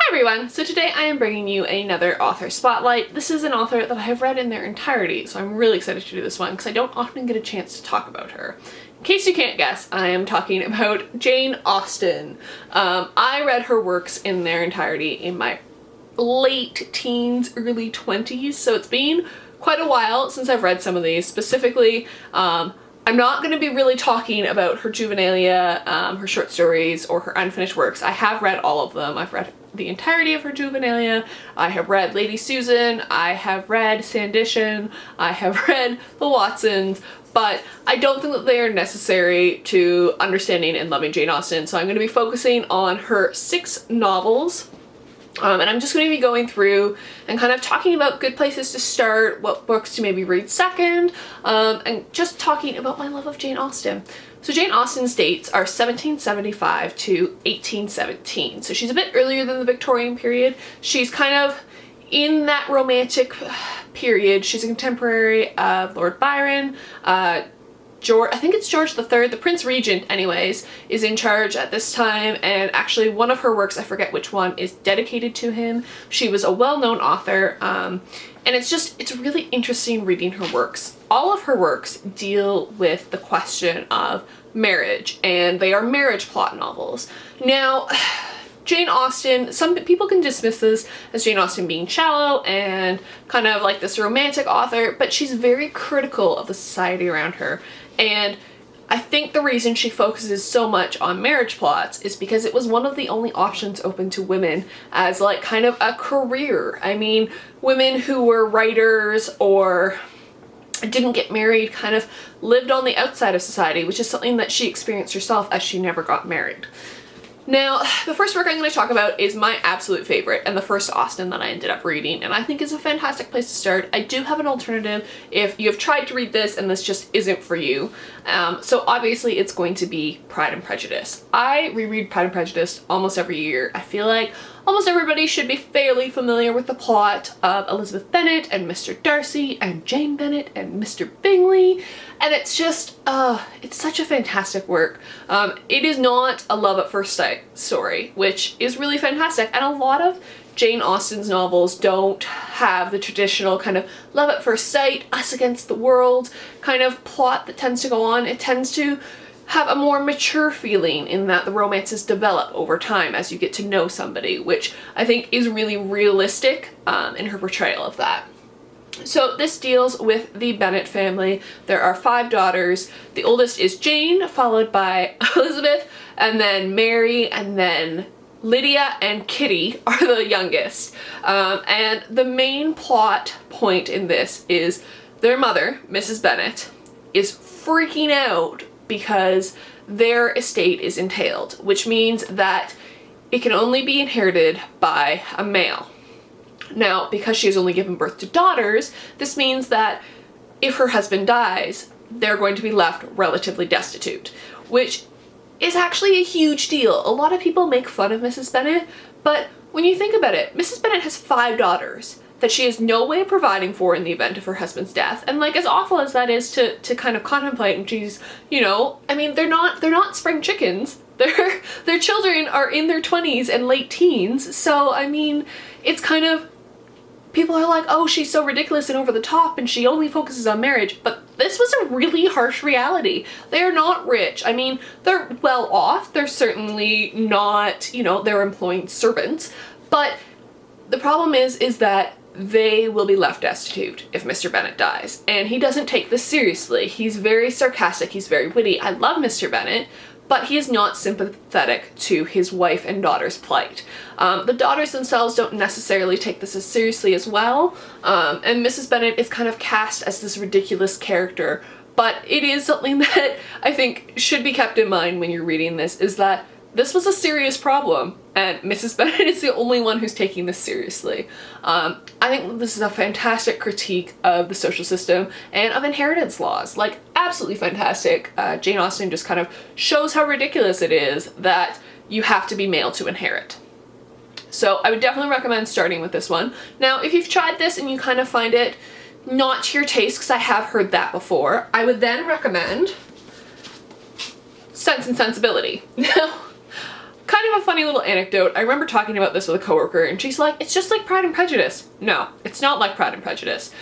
everyone! So today I am bringing you another author spotlight. This is an author that I have read in their entirety, so I'm really excited to do this one because I don't often get a chance to talk about her. In case you can't guess, I am talking about Jane Austen. I read her works in their entirety in my late teens, early 20s, so it's been quite a while since I've read some of these. Specifically, I'm not going to be really talking about her juvenilia, her short stories, or her unfinished works. I have read all of them. I've read the entirety of her juvenilia. I have read Lady Susan. I have read Sandition. I have read The Watsons, but I don't think that they are necessary to understanding and loving Jane Austen. So I'm going to be focusing on her 6 novels. And I'm just going to be going through and kind of talking about good places to start, what books to maybe read second, and just talking about my love of Jane Austen. So Jane Austen's dates are 1775 to 1817. So she's a bit earlier than the Victorian period. She's kind of in that romantic period. She's a contemporary of Lord Byron. I think it's George III, the Prince Regent anyways, is in charge at this time, and actually one of her works, I forget which one, is dedicated to him. She was a well-known author, and it's really interesting reading her works. All of her works deal with the question of marriage, and they are marriage plot novels. Now, Jane Austen, some people can dismiss this as Jane Austen being shallow and kind of like this romantic author, but she's very critical of the society around her. And I think the reason she focuses so much on marriage plots is because it was one of the only options open to women as like kind of a career. I mean, women who were writers or didn't get married kind of lived on the outside of society, which is something that she experienced herself as she never got married. Now, the first work I'm going to talk about is my absolute favorite and the first Austen that I ended up reading, and I think is a fantastic place to start. I do have an alternative if you have tried to read this and this just isn't for you. So obviously it's going to be Pride and Prejudice. I reread Pride and Prejudice almost every year. I feel like almost everybody should be fairly familiar with the plot of Elizabeth Bennet and Mr. Darcy and Jane Bennet and Mr. Bingley, and it's just, it's such a fantastic work. It is not a love at first sight story, which is really fantastic, and a lot of Jane Austen's novels don't have the traditional kind of love at first sight, us against the world kind of plot that tends to go on. It tends to have a more mature feeling in that the romances develop over time as you get to know somebody, which I think is really realistic in her portrayal of that. So this deals with the Bennet family. There are 5 daughters. The oldest is Jane, followed by Elizabeth, and then Mary, and then Lydia and Kitty are the youngest. And the main plot point in this is their mother, Mrs. Bennet, is freaking out because their estate is entailed, which means that it can only be inherited by a male. Now, because she has only given birth to daughters, this means that if her husband dies, they're going to be left relatively destitute, which is actually a huge deal. A lot of people make fun of Mrs. Bennet, but when you think about it, Mrs. Bennet has 5 daughters that she has no way of providing for in the event of her husband's death. And like, as awful as that is to kind of contemplate, and she's, you know, I mean, they're not spring chickens. Their children are in their 20s and late teens. So, I mean, it's kind of, people are like, oh, she's so ridiculous and over the top and she only focuses on marriage. But this was a really harsh reality. They're not rich. I mean, they're well off. They're certainly not, you know, they're employing servants. But the problem is that they will be left destitute if Mr. Bennet dies. And he doesn't take this seriously. He's very sarcastic. He's very witty. I love Mr. Bennet, but he is not sympathetic to his wife and daughter's plight. The daughters themselves don't necessarily take this as seriously as well, and Mrs. Bennet is kind of cast as this ridiculous character, but it is something that I think should be kept in mind when you're reading this, is that this was a serious problem, and Mrs. Bennet is the only one who's taking this seriously. I think this is a fantastic critique of the social system and of inheritance laws. Like, absolutely fantastic. Jane Austen just kind of shows how ridiculous it is that you have to be male to inherit. So I would definitely recommend starting with this one. Now, if you've tried this and you kind of find it not to your taste, because I have heard that before, I would then recommend Sense and Sensibility. Now, kind of a funny little anecdote. I remember talking about this with a coworker and she's like, it's just like Pride and Prejudice. No, it's not like Pride and Prejudice.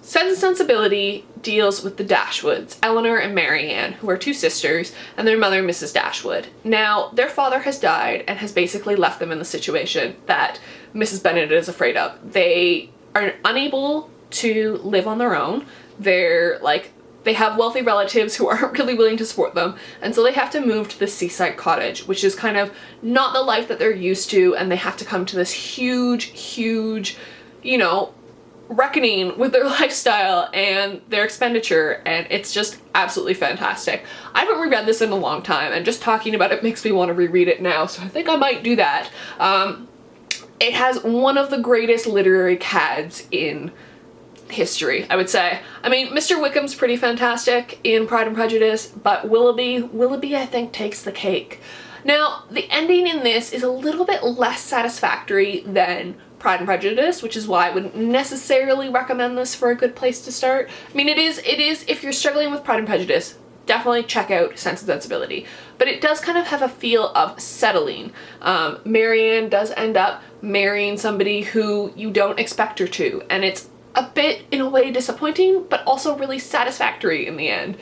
Sense and Sensibility deals with the Dashwoods, Eleanor and Marianne, who are two sisters, and their mother, Mrs. Dashwood. Now, their father has died and has basically left them in the situation that Mrs. Bennet is afraid of. They are unable to live on their own. They have wealthy relatives who aren't really willing to support them, and so they have to move to the seaside cottage, which is kind of not the life that they're used to, and they have to come to this huge, you know, reckoning with their lifestyle and their expenditure, and it's just absolutely fantastic. I haven't reread this in a long time, and just talking about it makes me want to reread it now, so I think I might do that. It has one of the greatest literary cads in history, I would say. I mean, Mr. Wickham's pretty fantastic in Pride and Prejudice, but Willoughby I think takes the cake. Now, the ending in this is a little bit less satisfactory than Pride and Prejudice, which is why I wouldn't necessarily recommend this for a good place to start. I mean, it is, if you're struggling with Pride and Prejudice, definitely check out Sense and Sensibility. But it does kind of have a feel of settling. Marianne does end up marrying somebody who you don't expect her to, and it's a bit, in a way, disappointing, but also really satisfactory in the end.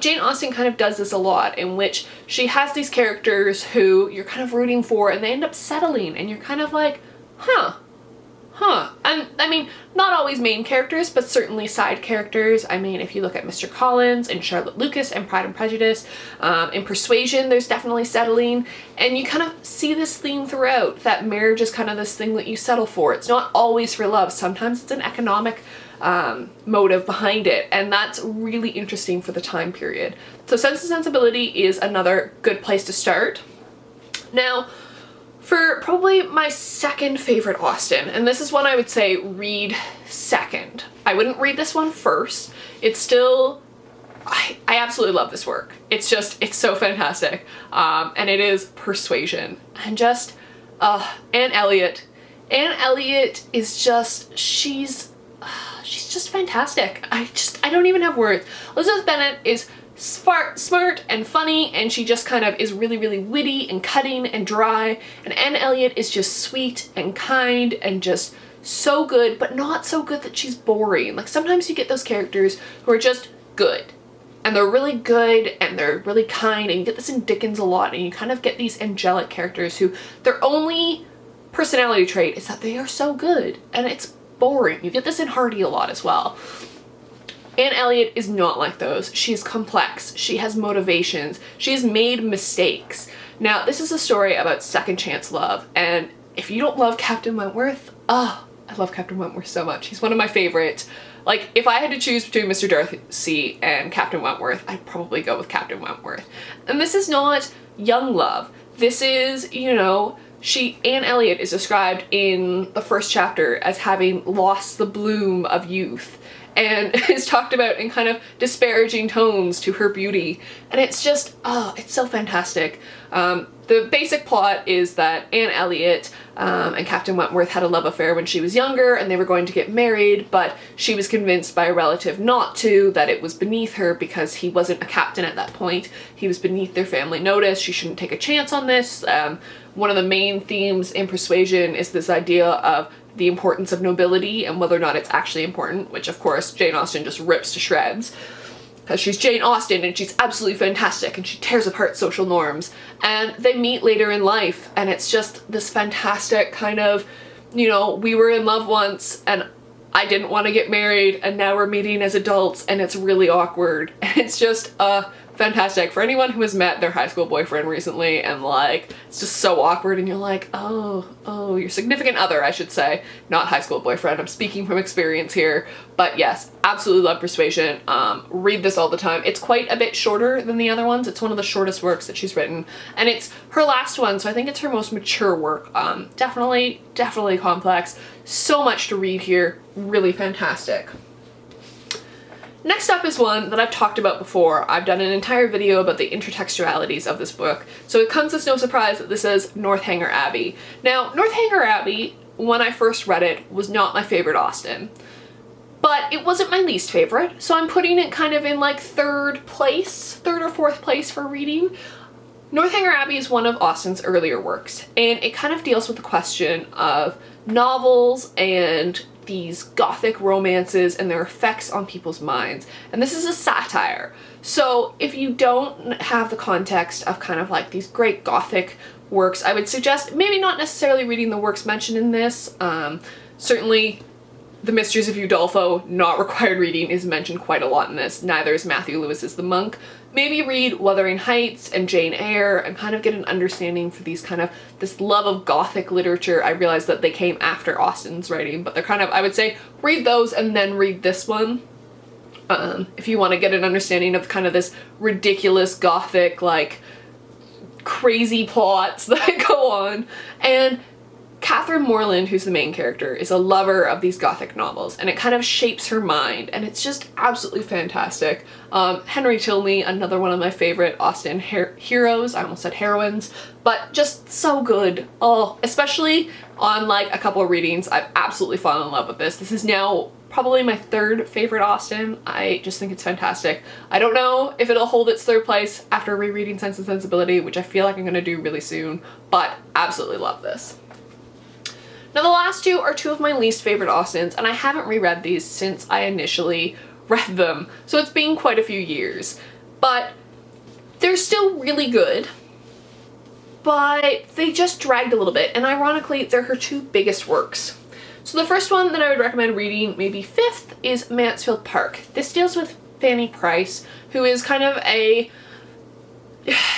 Jane Austen kind of does this a lot, in which she has these characters who you're kind of rooting for, and they end up settling, and you're kind of like, huh. And I mean, not always main characters, but certainly side characters. I mean, if you look at Mr. Collins and Charlotte Lucas and Pride and Prejudice, in Persuasion, there's definitely settling, and you kind of see this theme throughout, that marriage is kind of this thing that you settle for. It's not always for love. Sometimes it's an economic motive behind it, and that's really interesting for the time period. So Sense and Sensibility is another good place to start. Now, for probably my second favorite Austen, and this is one I would say read second. I wouldn't read this one first. It's still, I absolutely love this work. It's so fantastic. And it is Persuasion. And just, Anne Elliot. Anne Elliot is just, she's just fantastic. I don't even have words. Elizabeth Bennet is smart and funny, and she just kind of is really witty and cutting and dry, and Anne Elliot is just sweet and kind and just so good, but not so good that she's boring. Like, sometimes you get those characters who are just good, and they're really good and they're really kind, and you get this in Dickens a lot, and you kind of get these angelic characters who their only personality trait is that they are so good, and it's boring. You get this in Hardy a lot as well. Anne Elliot is not like those. She's complex. She has motivations. She's made mistakes. Now, this is a story about second chance love, and if you don't love Captain Wentworth, I love Captain Wentworth so much. He's one of my favorites. Like, if I had to choose between Mr. Darcy and Captain Wentworth, I'd probably go with Captain Wentworth. And this is not young love. This is, you know, Anne Elliot is described in the first chapter as having lost the bloom of youth, and is talked about in kind of disparaging tones to her beauty, and it's just, it's so fantastic. The basic plot is that Anne Elliot and Captain Wentworth had a love affair when she was younger, and they were going to get married, but she was convinced by a relative not to, that it was beneath her because he wasn't a captain at that point. He was beneath their family notice. She shouldn't take a chance on this. One of the main themes in Persuasion is this idea of the importance of nobility and whether or not it's actually important, which of course Jane Austen just rips to shreds, because she's Jane Austen and she's absolutely fantastic and she tears apart social norms. And they meet later in life, and it's just this fantastic kind of, you know, we were in love once and I didn't want to get married, and now we're meeting as adults and it's really awkward. And it's just fantastic for anyone who has met their high school boyfriend recently, and like, it's just so awkward, and you're like, oh, your significant other, I should say, not high school boyfriend. I'm speaking from experience here, but yes, absolutely love Persuasion. Read this all the time. It's quite a bit shorter than the other ones. It's one of the shortest works that she's written, and it's her last one, so I think it's her most mature work. Definitely complex. So much to read here. Really fantastic. Next up is one that I've talked about before. I've done an entire video about the intertextualities of this book, so it comes as no surprise that this is Northanger Abbey. Now, Northanger Abbey, when I first read it, was not my favorite Austen, but it wasn't my least favorite, so I'm putting it kind of in like third or fourth place for reading. Northanger Abbey is one of Austen's earlier works, and it kind of deals with the question of novels and these gothic romances and their effects on people's minds. And this is a satire. So if you don't have the context of kind of like these great gothic works, I would suggest maybe not necessarily reading the works mentioned in this. Certainly The Mysteries of Udolpho, not required reading, is mentioned quite a lot in this. Neither is Matthew Lewis's The Monk. Maybe read Wuthering Heights and Jane Eyre and kind of get an understanding for these kind of, this love of gothic literature. I realize that they came after Austen's writing, but they're kind of, I would say, read those and then read this one. If you want to get an understanding of kind of this ridiculous gothic, like, crazy plots that go on. And Catherine Morland, who's the main character, is a lover of these gothic novels, and it kind of shapes her mind, and it's just absolutely fantastic. Henry Tilney, another one of my favorite Austen heroes, I almost said heroines, but just so good. Oh, especially on like a couple of readings, I've absolutely fallen in love with this. This is now probably my third favorite Austen. I just think it's fantastic. I don't know if it'll hold its third place after rereading Sense and Sensibility, which I feel like I'm gonna do really soon, but absolutely love this. Now the last two are two of my least favorite Austens, and I haven't reread these since I initially read them, so it's been quite a few years. But they're still really good, but they just dragged a little bit, and ironically, they're her two biggest works. So the first one that I would recommend reading, maybe fifth, is Mansfield Park. This deals with Fanny Price, who is kind of a...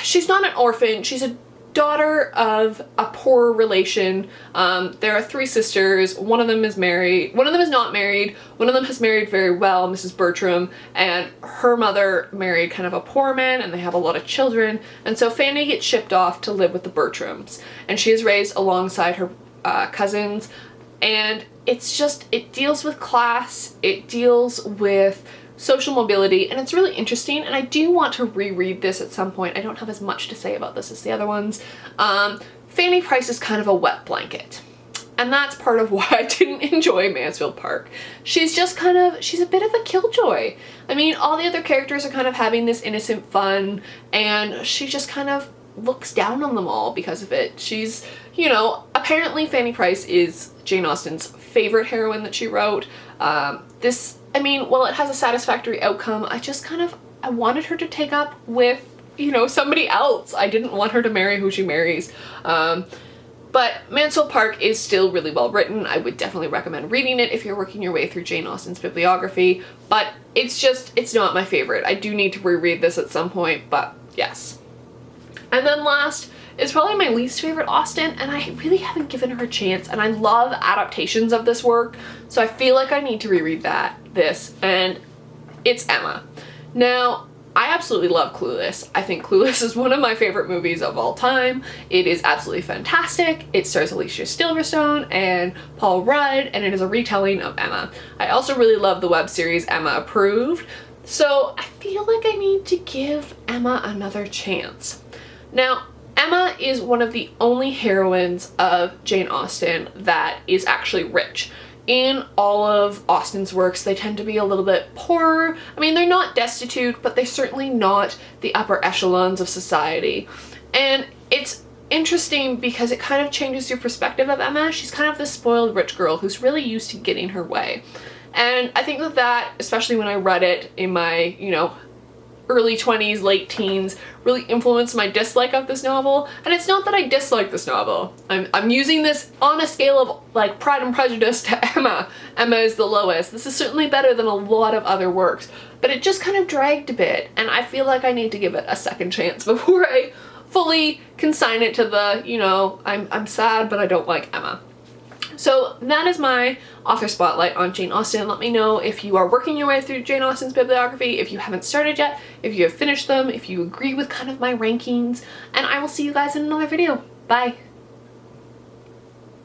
she's not an orphan, she's a daughter of a poor relation. There are three sisters. One of them is married, one of them is not married, one of them has married very well, Mrs. Bertram, and her mother married kind of a poor man, and they have a lot of children, and so Fanny gets shipped off to live with the Bertrams, and she is raised alongside her cousins, and it's just, it deals with class, it deals with social mobility, and it's really interesting, and I do want to reread this at some point. I don't have as much to say about this as the other ones. Fanny Price is kind of a wet blanket, and that's part of why I didn't enjoy Mansfield Park. She's just kind of, she's a bit of a killjoy. I mean, all the other characters are kind of having this innocent fun, and she just kind of looks down on them all because of it. She's, you know, apparently Fanny Price is Jane Austen's favorite heroine that she wrote. I mean, while it has a satisfactory outcome, I wanted her to take up with, you know, somebody else. I didn't want her to marry who she marries. But Mansfield Park is still really well written. I would definitely recommend reading it if you're working your way through Jane Austen's bibliography, but it's just, it's not my favorite. I do need to reread this at some point, but yes. And then last is probably my least favorite Austen, and I really haven't given her a chance, and I love adaptations of this work, so I feel like I need to reread this, and it's Emma. Now, I absolutely love Clueless. I think Clueless is one of my favorite movies of all time. It is absolutely fantastic. It stars Alicia Silverstone and Paul Rudd, and it is a retelling of Emma. I also really love the web series Emma Approved, so I feel like I need to give Emma another chance. Now, Emma is one of the only heroines of Jane Austen that is actually rich. In all of Austen's works, they tend to be a little bit poorer. I mean, they're not destitute, but they're certainly not the upper echelons of society. And it's interesting because it kind of changes your perspective of Emma. She's kind of this spoiled rich girl who's really used to getting her way. And I think that, especially when I read it in my, you know, early 20s, late teens, really influenced my dislike of this novel. And it's not that I dislike this novel. I'm using this on a scale of like Pride and Prejudice to Emma. Emma is the lowest. This is certainly better than a lot of other works, but it just kind of dragged a bit, and I feel like I need to give it a second chance before I fully consign it to the, you know, I'm sad but I don't like Emma. So that is my author spotlight on Jane Austen. Let me know if you are working your way through Jane Austen's bibliography, if you haven't started yet, if you have finished them, if you agree with kind of my rankings, and I will see you guys in another video. Bye!